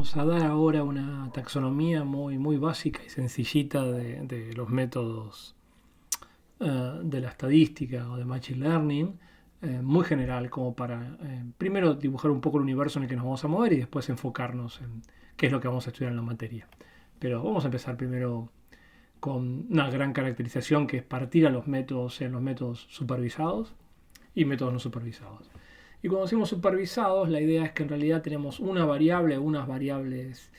Vamos a dar ahora una taxonomía muy básica y sencillita de los métodos de la estadística o de Machine Learning, muy general, como para primero dibujar un poco el universo en el que nos vamos a mover y después enfocarnos en qué es lo que vamos a estudiar en la materia. Pero vamos a empezar primero con una gran caracterización, que es partir a los métodos en los métodos supervisados y métodos no supervisados. Y cuando decimos supervisados, la idea es que en realidad tenemos una variable, unas variables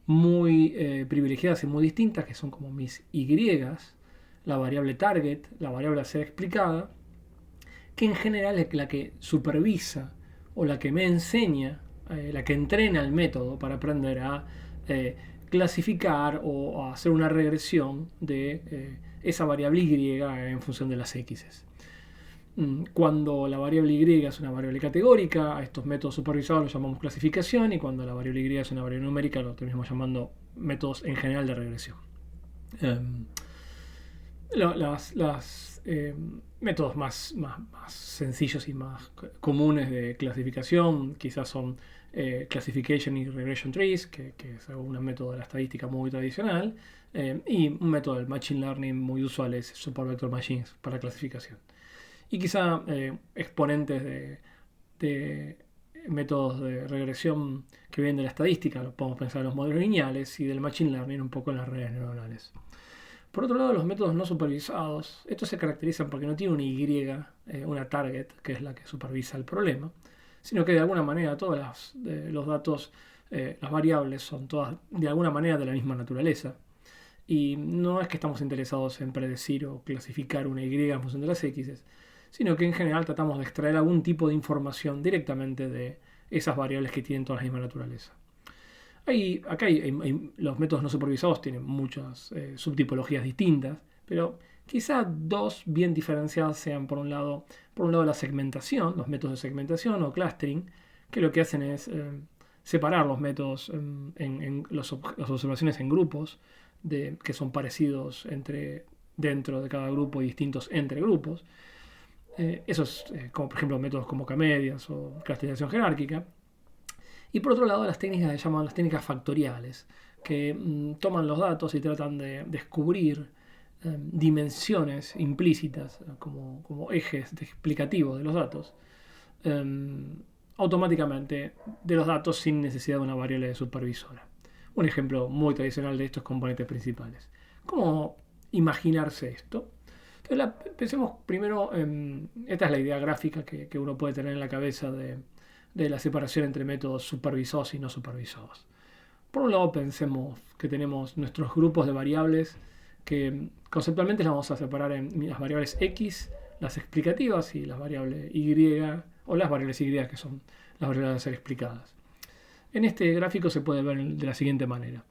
muy privilegiadas y muy distintas, que son como mis Y, la variable target, la variable a ser explicada, que en general es la que supervisa o la que me enseña, la que entrena el método para aprender a clasificar o a hacer una regresión de esa variable Y en función de las X. Cuando la variable Y es una variable categórica, a estos métodos supervisados los llamamos clasificación, y cuando la variable Y es una variable numérica lo terminamos llamando métodos en general de regresión. Los métodos más sencillos y más comunes de clasificación quizás son Classification y Regression Trees, que es un método de la estadística muy tradicional, y un método del Machine Learning muy usual es Super Vector Machines para clasificación. Y quizá exponentes de métodos de regresión que vienen de la estadística, lo podemos pensar en los modelos lineales, y del Machine Learning un poco en las redes neuronales. Por otro lado, los métodos no supervisados, estos se caracterizan porque no tienen una Y, una target, que es la que supervisa el problema, sino que de alguna manera todos los datos, las variables son todas de alguna manera de la misma naturaleza. Y no es que estamos interesados en predecir o clasificar una Y en función de las X, sino que en general tratamos de extraer algún tipo de información directamente de esas variables que tienen toda la misma naturaleza. Los métodos no supervisados tienen muchas subtipologías distintas, pero quizá dos bien diferenciadas sean por un lado la segmentación, los métodos de segmentación o clustering, que lo que hacen es separar los métodos en las observaciones en grupos que son parecidos dentro de cada grupo y distintos entre grupos. Eso es como por ejemplo métodos como K-medias o clasificación jerárquica. Y por otro lado, las técnicas que se llaman las técnicas factoriales, que toman los datos y tratan de descubrir dimensiones implícitas como ejes explicativos de los datos, automáticamente de los datos sin necesidad de una variable supervisora. Un ejemplo muy tradicional de estos componentes principales. ¿Cómo imaginarse esto? Entonces, pensemos primero, esta es la idea gráfica que uno puede tener en la cabeza de la separación entre métodos supervisados y no supervisados. Por un lado, pensemos que tenemos nuestros grupos de variables que conceptualmente las vamos a separar en las variables X, las explicativas, y las variables Y, o las variables Y, que son las variables a ser explicadas. En este gráfico se puede ver de la siguiente manera.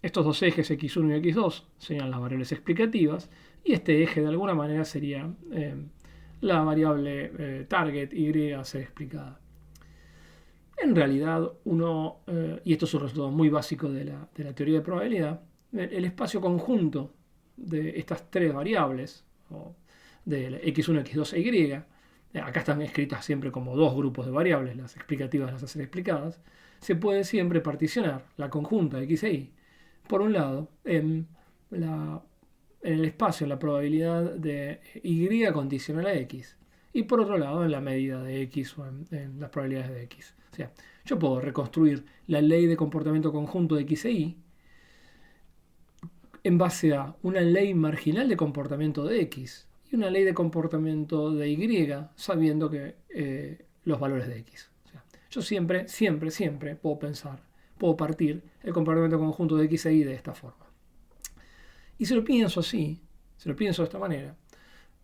Estos dos ejes X1 y X2 serían las variables explicativas, y este eje de alguna manera sería la variable target Y a ser explicada. En realidad, y esto es un resultado muy básico de la teoría de probabilidad, el espacio conjunto de estas tres variables, de X1, X2 e Y, acá están escritas siempre como dos grupos de variables, las explicativas y las a ser explicadas, se puede siempre particionar la conjunta de X e Y, por un lado, en el espacio, en la probabilidad de Y condicional a X, y por otro lado en la medida de X o en las probabilidades de X. O sea, yo puedo reconstruir la ley de comportamiento conjunto de X e Y en base a una ley marginal de comportamiento de X y una ley de comportamiento de Y, sabiendo que los valores de X. O sea, yo siempre puedo partir el comportamiento conjunto de X e Y de esta forma. Y si lo pienso así, si lo pienso de esta manera,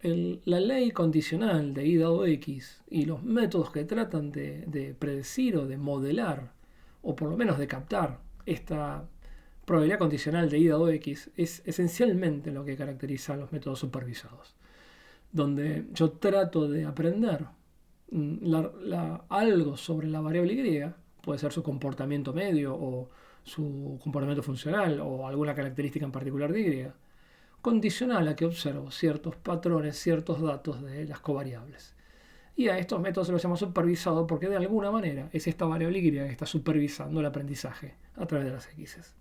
la ley condicional de Y dado X y los métodos que tratan de predecir o de modelar, o por lo menos de captar esta probabilidad condicional de Y dado X, es esencialmente lo que caracteriza a los métodos supervisados, donde yo trato de aprender algo sobre la variable Y, puede ser su comportamiento medio o su comportamiento funcional o alguna característica en particular de Y, condicional a que observo ciertos patrones, ciertos datos de las covariables. Y a estos métodos se los llama supervisado porque de alguna manera es esta variable Y que está supervisando el aprendizaje a través de las X.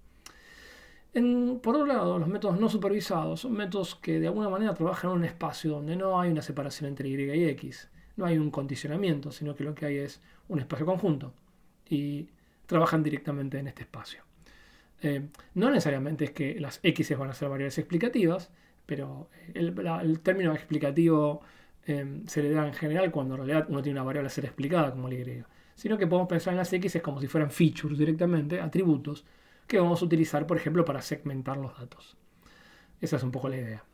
Por otro lado, los métodos no supervisados son métodos que de alguna manera trabajan en un espacio donde no hay una separación entre Y y X. No hay un condicionamiento, sino que lo que hay es un espacio conjunto. Y trabajan directamente en este espacio. No necesariamente es que las X van a ser variables explicativas, pero el término explicativo se le da en general cuando en realidad uno tiene una variable a ser explicada como el Y. Sino que podemos pensar en las X como si fueran features directamente, atributos, que vamos a utilizar, por ejemplo, para segmentar los datos. Esa es un poco la idea.